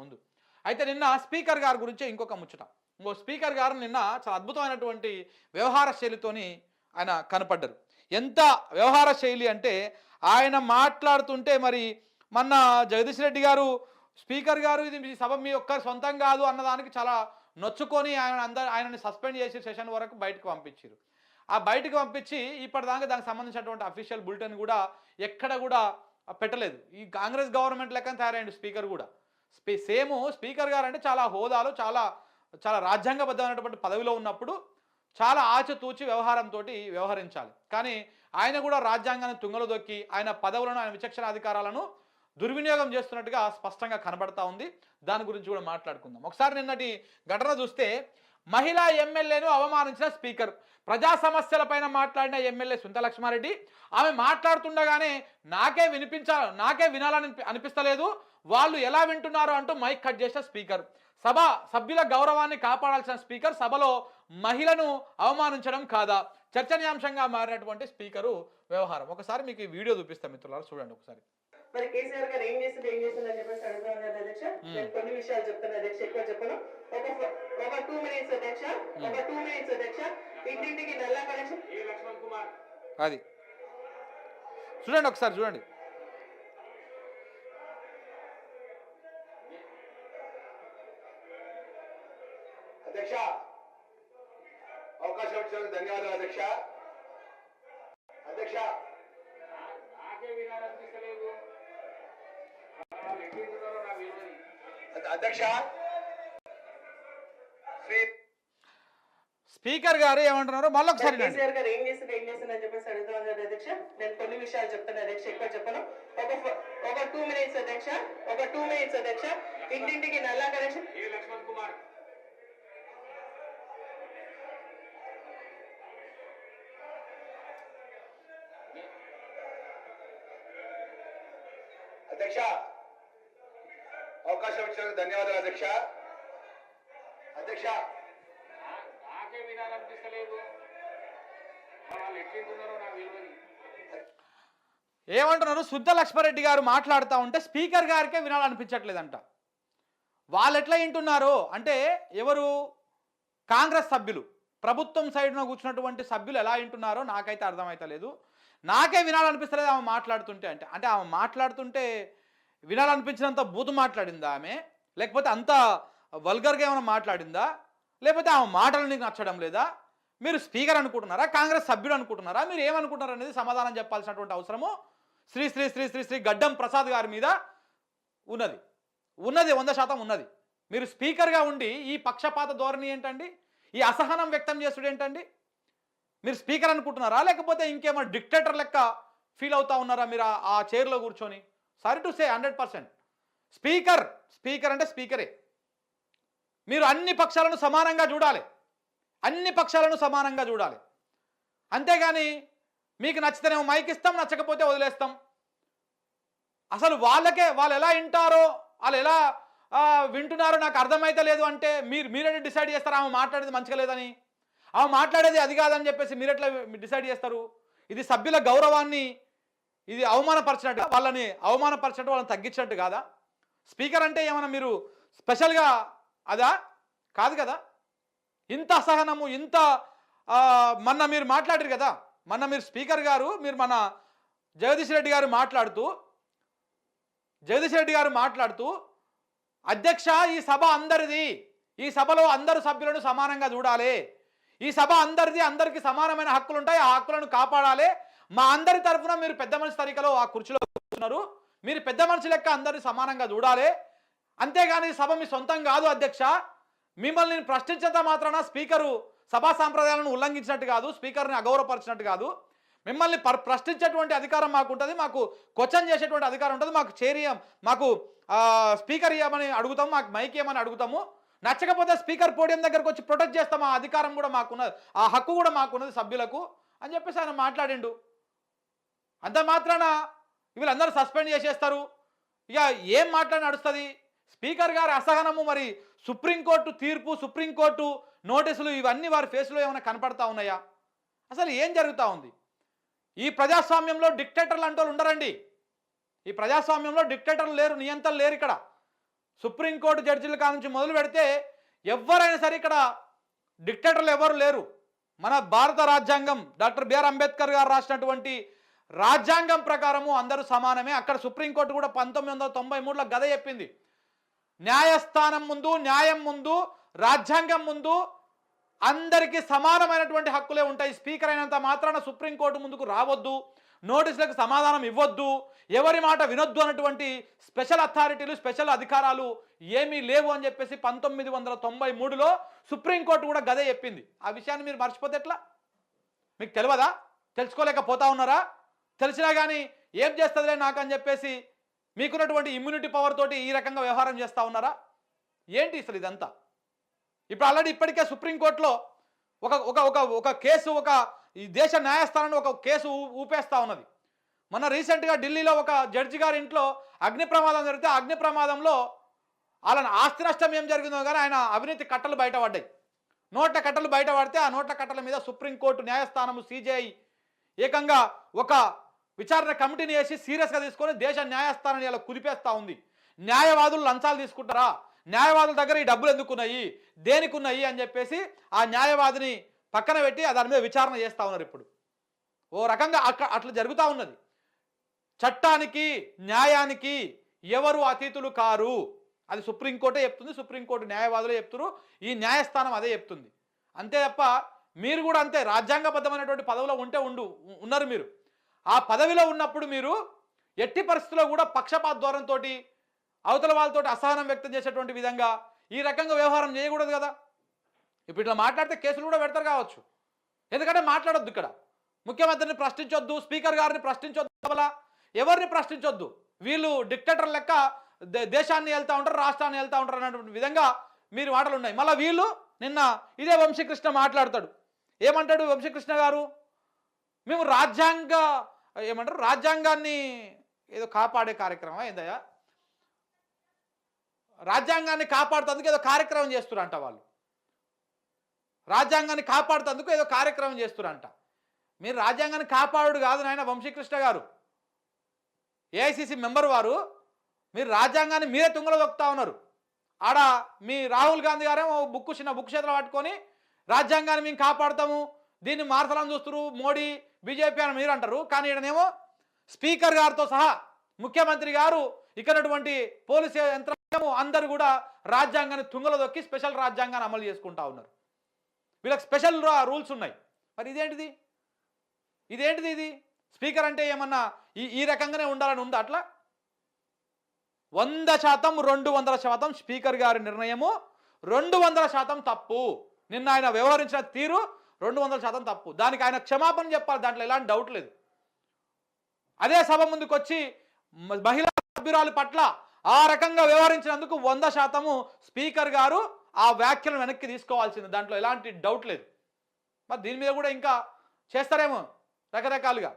ముందు. అయితే నిన్న స్పీకర్ గారి గురించి ఇంకొక ముచ్చట. స్పీకర్ గారు నిన్న చాలా అద్భుతమైనటువంటి వ్యవహార శైలితోని ఆయన కనపడ్డారు. ఎంత వ్యవహార శైలి అంటే ఆయన మాట్లాడుతుంటే మరి మొన్న జగదీష్ రెడ్డి గారు స్పీకర్ గారు ఇది మీ సభ మీ ఒక్క సొంతం కాదు అన్నదానికి చాలా నొచ్చుకొని ఆయనని సస్పెండ్ చేసి సెషన్ వరకు బయటకు పంపించారు. ఆ బయటకు పంపించి ఇప్పటిదాకా దానికి సంబంధించినటువంటి అఫీషియల్ బులెటిన్ కూడా ఎక్కడ కూడా పెట్టలేదు. ఈ కాంగ్రెస్ గవర్నమెంట్ లెక్కన తయారైంది స్పీకర్ కూడా. సేమ్ స్పీకర్ గారు అంటే చాలా హోదాలు చాలా చాలా రాజ్యాంగబద్ధమైనటువంటి పదవిలో ఉన్నప్పుడు చాలా ఆచితూచి వ్యవహారంతో వ్యవహరించాలి. కానీ ఆయన కూడా రాజ్యాంగాన్ని తుంగలో దొక్కి ఆయన పదవులను ఆయన విచక్షణ అధికారాలను దుర్వినియోగం చేస్తున్నట్టుగా స్పష్టంగా కనబడతా ఉంది. దాని గురించి కూడా మాట్లాడుకుందాం. ఒకసారి నిన్నటి ఘటన చూస్తే మహిళా ఎమ్మెల్యేను అవమానించిన స్పీకర్, ప్రజా సమస్యలపైన మాట్లాడిన ఎమ్మెల్యే సుంత లక్ష్మారెడ్డి ఆమె మాట్లాడుతుండగానే నాకే వినాలని అనిపిస్తలేదు, వాళ్ళు ఎలా వింటున్నారో అంటూ మైక్ కట్ చేసిన స్పీకర్. సభ సభ్యుల గౌరవాన్ని కాపాడాల్సిన స్పీకర్ సభలో మహిళను అవమానించడం కాదా? చర్చనీయాంశంగా మారినటువంటి స్పీకరు వ్యవహారం. ఒకసారి మీకు ఈ వీడియో చూపిస్తాం మిత్రులారా, చూడండి ఒకసారి. మరి కేసీఆర్ గారు ఏం చేసిందని చెప్పేసి అడుగుతాను కదా అధ్యక్ష. నేను కొన్ని విషయాలు చెప్తాను అధ్యక్ష, ఎక్కువ చెప్పను. ఒక 2 minutes అధ్యక్ష, ఒక 2 minutes అధ్యక్ష. ఇంటింటికి నల్లా కనెక్షన్ లక్ష్మణ్ కుమార్ అది చూడండి ఒకసారి చూడండి. అధ్యక్ష అవకాశం ఇచ్చినందుకు ధన్యవాదాలు అధ్యక్ష. అధ్యక్ష నాకే వినాలనిపిస్తలేదు. అధ్యక్ష స్పీకర్ గారు ఏమంటున్నారు మళ్ళీ ఒకసారి. కేసీఆర్ గారు ఏం చేసిందని చెప్పేసి అడుగుతాను కదా అధ్యక్ష. నేను కొన్ని విషయాలు చెప్తాను అధ్యక్ష, ఎక్కువ చెప్పను. ఒక 2 minutes అధ్యక్ష, ఒక 2 minutes అధ్యక్ష. ఇంటింటికి నల్లా కనెక్షన్ లక్ష్మణ్ కుమార్. అధ్యక్ష అవకాశం ఇచ్చినందుకు ధన్యవాదాలు అధ్యక్ష. అధ్యక్ష నాకే వినాలనిపిస్తలేదు, వాళ్ళు ఎట్లుంటున్నారో నాకు తెలియదు. ఏమంటున్నారు? సుద్ద లక్ష్మారెడ్డి గారు మాట్లాడుతూ ఉంటే స్పీకర్ గారికే వినాలనిపించట్లేదంట. వాళ్ళు ఎట్లా వింటున్నారు అంటే ఎవరు? కాంగ్రెస్ సభ్యులు, ప్రభుత్వం సైడ్న కూర్చున్నటువంటి సభ్యులు ఎలా వింటున్నారో నాకైతే అర్థమైతలేదు. నాకే వినాలనిపిస్తలేదు ఆమె మాట్లాడుతుంటే. అంటే ఆమె మాట్లాడుతుంటే వినాలనిపించినంత బూతు మాట్లాడిందా ఆమె, లేకపోతే అంత వల్గర్గా ఏమైనా మాట్లాడిందా, లేకపోతే ఆమె మాటలు నీకు నచ్చడం లేదా? మీరు స్పీకర్ అనుకుంటున్నారా, కాంగ్రెస్ సభ్యుడు అనుకుంటున్నారా, మీరు ఏమనుకుంటున్నారు అనేది సమాధానం చెప్పాల్సినటువంటి అవసరము శ్రీ శ్రీ శ్రీ శ్రీ శ్రీ గడ్డం ప్రసాద్ గారి మీద ఉన్నది 100% ఉన్నది. మీరు స్పీకర్గా ఉండి ఈ పక్షపాత ధోరణి ఏంటండి, ఈ అసహనం వ్యక్తం చేసుడు ఏంటండి? మీరు స్పీకర్ అనుకుంటున్నారా, లేకపోతే ఇంకేమో డిక్టేటర్ లెక్క ఫీల్ అవుతా ఉన్నారా మీరు ఆ చైర్లో కూర్చొని? సారీ టు సే 100% స్పీకర్ అంటే స్పీకరే. మీరు అన్ని పక్షాలను సమానంగా చూడాలి, అన్ని పక్షాలను సమానంగా చూడాలి. అంతేగాని మీకు నచ్చితేనేమో మైక్ ఇస్తాం, నచ్చకపోతే వదిలేస్తాం. అసలు వాళ్ళు ఎలా వింటారో, వాళ్ళు ఎలా వింటున్నారో నాకు అర్థమైతే లేదు అంటే మీరే డిసైడ్ చేస్తారు ఆమె మాట్లాడేది మంచిగా లేదని, ఆమె మాట్లాడేది అది కాదని చెప్పేసి మీరెట్లా డిసైడ్ చేస్తారు? ఇది సభ్యుల గౌరవాన్ని ఇది అవమానపరిచినట్టు, వాళ్ళని అవమానపరిచినట్టు, వాళ్ళని తగ్గించినట్టు కాదా? స్పీకర్ అంటే ఏమన్నా మీరు స్పెషల్గా అదా? కాదు కదా. ఇంత అసహనము, ఇంత మొన్న మీరు మాట్లాడారు కదా, మొన్న మీరు స్పీకర్ గారు మీరు మన జగదీష్ రెడ్డి గారు మాట్లాడుతూ అధ్యక్ష ఈ సభ అందరిది, ఈ సభలో అందరు సభ్యులను సమానంగా చూడాలి, ఈ సభ అందరిది, అందరికీ సమానమైన హక్కులు ఉంటాయి, ఆ హక్కులను కాపాడాలి, మా అందరి తరఫున మీరు పెద్ద మనిషి తరీకలో ఆ కుర్చీలో కూర్చున్నారు, మీరు పెద్ద మనిషి లెక్క అందరినీ సమానంగా చూడాలి, అంతేగాని సభ మీ సొంతం కాదు అధ్యక్ష, మిమ్మల్ని నేను ప్రశ్నించేంత మాత్రాన స్పీకరు సభా సాంప్రదాయాలను ఉల్లంఘించినట్టు కాదు, స్పీకర్ని అగౌరవపరిచినట్టు కాదు, మిమ్మల్ని ప్రశ్నించేటువంటి అధికారం మాకు ఉంటుంది, మాకు క్వశ్చన్ చేసేటువంటి అధికారం ఉంటుంది, మాకు స్పీకర్ ఇవ్వమని అడుగుతాము, మాకు మైక్ ఇవ్వమని అడుగుతాము, నచ్చకపోతే స్పీకర్ పోడియం దగ్గరకు వచ్చి ప్రొటెక్ట్ చేస్తాం, ఆ అధికారం కూడా మాకున్నది, ఆ హక్కు కూడా మాకున్నది సభ్యులకు అని చెప్పేసి ఆయన మాట్లాడిండు. అంత మాత్రాన వీళ్ళందరూ సస్పెండ్ చేసేస్తారు, ఇక ఏం మాట్లాడి నడుస్తుంది? స్పీకర్ గారి అసహనము, మరి సుప్రీంకోర్టు తీర్పు, సుప్రీంకోర్టు నోటీసులు, ఇవన్నీ వారి ఫేస్లో ఏమైనా కనపడతా ఉన్నాయా? అసలు ఏం జరుగుతూ ఉంది? ఈ ప్రజాస్వామ్యంలో డిక్టేటర్లు అంటూ ఉండరండి. ఈ ప్రజాస్వామ్యంలో డిక్టేటర్లు లేరు, నియంత్రణలు లేరు. ఇక్కడ సుప్రీంకోర్టు జడ్జిల కాడ నుంచి మొదలు పెడితే ఎవరైనా సరే ఇక్కడ డిక్టేటర్లు ఎవరు లేరు. మన భారత రాజ్యాంగం డాక్టర్ బిఆర్ అంబేద్కర్ గారు రాసినటువంటి రాజ్యాంగం ప్రకారము అందరూ సమానమే. అక్కడ సుప్రీంకోర్టు కూడా 1993లో గద చెప్పింది. న్యాయస్థానం ముందు, న్యాయం ముందు, రాజ్యాంగం ముందు అందరికీ సమానమైనటువంటి హక్కులే ఉంటాయి. స్పీకర్ అయినంత మాత్రాన సుప్రీంకోర్టు ముందుకు రావద్దు, నోటీసులకు సమాధానం ఇవ్వద్దు, ఎవరి మాట వినొద్దు అన్నటువంటి స్పెషల్ అథారిటీలు, స్పెషల్ అధికారాలు ఏమీ లేవు అని చెప్పేసి 1993లో సుప్రీంకోర్టు కూడా గదే చెప్పింది. ఆ విషయాన్ని మీరు మర్చిపోతే ఎట్లా? మీకు తెలియదా? తెలుసుకోలేకపోతా ఉన్నారా? తెలిసినా కానీ ఏం చేస్తుందిలే నాకు అని చెప్పేసి మీకున్నటువంటి ఇమ్యూనిటీ పవర్ తోటి ఈ రకంగా వ్యవహారం చేస్తూ ఉన్నారా? ఏంటి అసలు ఇదంతా? ఇప్పుడు ఆల్రెడీ ఇప్పటికే సుప్రీంకోర్టులో ఒక కేసు, ఈ దేశ న్యాయస్థానాన్ని ఒక కేసు ఊపేస్తూ ఉన్నది. మొన్న రీసెంట్గా ఢిల్లీలో ఒక జడ్జి గారి ఇంట్లో అగ్ని ప్రమాదం జరిగితే అగ్ని ప్రమాదంలో వాళ్ళని ఆస్తి నష్టం ఏం జరిగిందో కానీ ఆయన అవినీతి కట్టలు బయటపడ్డాయి. నోట్ల కట్టలు బయటపడితే ఆ నోట్ల కట్టల మీద సుప్రీంకోర్టు న్యాయస్థానము సిజేఐ ఏకంగా ఒక విచారణ కమిటీని వేసి సీరియస్గా తీసుకొని దేశ న్యాయస్థానాన్ని ఇలా కుదిపేస్తూ ఉంది. న్యాయవాదులు లంచాలు తీసుకుంటారా, న్యాయవాదుల దగ్గర ఈ డబ్బులు ఎందుకున్నాయి, దేనికి ఉన్నాయి అని చెప్పేసి ఆ న్యాయవాదిని పక్కన పెట్టి దాని మీద విచారణ చేస్తూ ఉన్నారు. ఇప్పుడు ఓ రకంగా అట్లా జరుగుతూ ఉన్నది. చట్టానికి, న్యాయానికి ఎవరు అతీతులు కారు, అది సుప్రీంకోర్టే చెప్తుంది, సుప్రీంకోర్టు న్యాయవాదులే చెప్తున్నారు, ఈ న్యాయస్థానం అదే చెప్తుంది. అంతే తప్ప మీరు కూడా అంతే రాజ్యాంగబద్ధమైనటువంటి పదవిలో ఉన్నారు. మీరు ఆ పదవిలో ఉన్నప్పుడు మీరు ఎట్టి పరిస్థితుల్లో కూడా పక్షపాత ధోరణితో అవతల వాళ్ళతో అసహనం వ్యక్తం చేసేటువంటి విధంగా ఈ రకంగా వ్యవహారం చేయకూడదు కదా. ఇప్పుడు ఇట్లా మాట్లాడితే కేసులు కూడా పెడతారు కావచ్చు. ఎందుకంటే మాట్లాడొద్దు, ఇక్కడ ముఖ్యమంత్రిని ప్రశ్నించొద్దు, స్పీకర్ గారిని ప్రశ్నించొద్దు, ఎవరిని ప్రశ్నించొద్దు. వీళ్ళు డిక్టేటర్ లెక్క దేశాన్ని వెళ్తూ ఉంటారు, రాష్ట్రాన్ని వెళ్తూ ఉంటారు అన్నటువంటి విధంగా మీరు మాటలు ఉన్నాయి. మళ్ళీ వీళ్ళు నిన్న ఇదే వంశీకృష్ణ మాట్లాడతాడు. ఏమంటాడు వంశీకృష్ణ గారు? మేము రాజ్యాంగాన్ని ఏదో కాపాడే కార్యక్రమం ఏందయ్యా, రాజ్యాంగాన్ని కాపాడుతందుకు ఏదో కార్యక్రమం చేస్తురంట. వాళ్ళు రాజ్యాంగాన్ని కాపాడుతందుకు ఏదో కార్యక్రమం చేస్తురంట. మీరు రాజ్యాంగాన్ని కాపాడు కాదు నాయన వంశీకృష్ణ గారు, ఏఐసిసి మెంబర్ వారు. మీరు రాజ్యాంగాన్ని మీరే తుంగలో దొక్కుతా ఉన్నారు. ఆడ మీ రాహుల్ గాంధీ గారేమో చిన్న బుక్ చేతులు పట్టుకొని రాజ్యాంగాన్ని మేము కాపాడుతాము, దీన్ని మార్చాలని చూస్తున్నారు మోడీ, బీజేపీ అని మీరు అంటారు. కానీ ఈయననేమో స్పీకర్ గారితో సహా ముఖ్యమంత్రి గారు, ఇక్కడటువంటి పోలీసు యంత్రాంగము అందరూ కూడా రాజ్యాంగాన్ని తుంగలో దొక్కి స్పెషల్ రాజ్యాంగాన్ని అమలు చేసుకుంటా ఉన్నారు. వీళ్ళకి స్పెషల్ రూల్స్ ఉన్నాయి. మరి ఇదేంటిది? ఇది స్పీకర్ అంటే ఏమన్నా ఈ రకంగానే ఉండాలని ఉందా? అట్లా 100% 200% స్పీకర్ గారి నిర్ణయము 200% తప్పు. నిన్న ఆయన వ్యవహరించిన తీరు 200% తప్పు. దానికి ఆయన క్షమాపణ చెప్పాలి, దాంట్లో ఎలాంటి డౌట్ లేదు. అదే సభ ముందుకు వచ్చి మహిళా సభ్యురాలు పట్ల ఆ రకంగా వ్యవహరించినందుకు 100% స్పీకర్ గారు ఆ వ్యాఖ్యలను వెనక్కి తీసుకోవాల్సింది, దాంట్లో ఎలాంటి డౌట్ లేదు. మరి దీని మీద కూడా ఇంకా చేస్తారేమో రకరకాలుగా.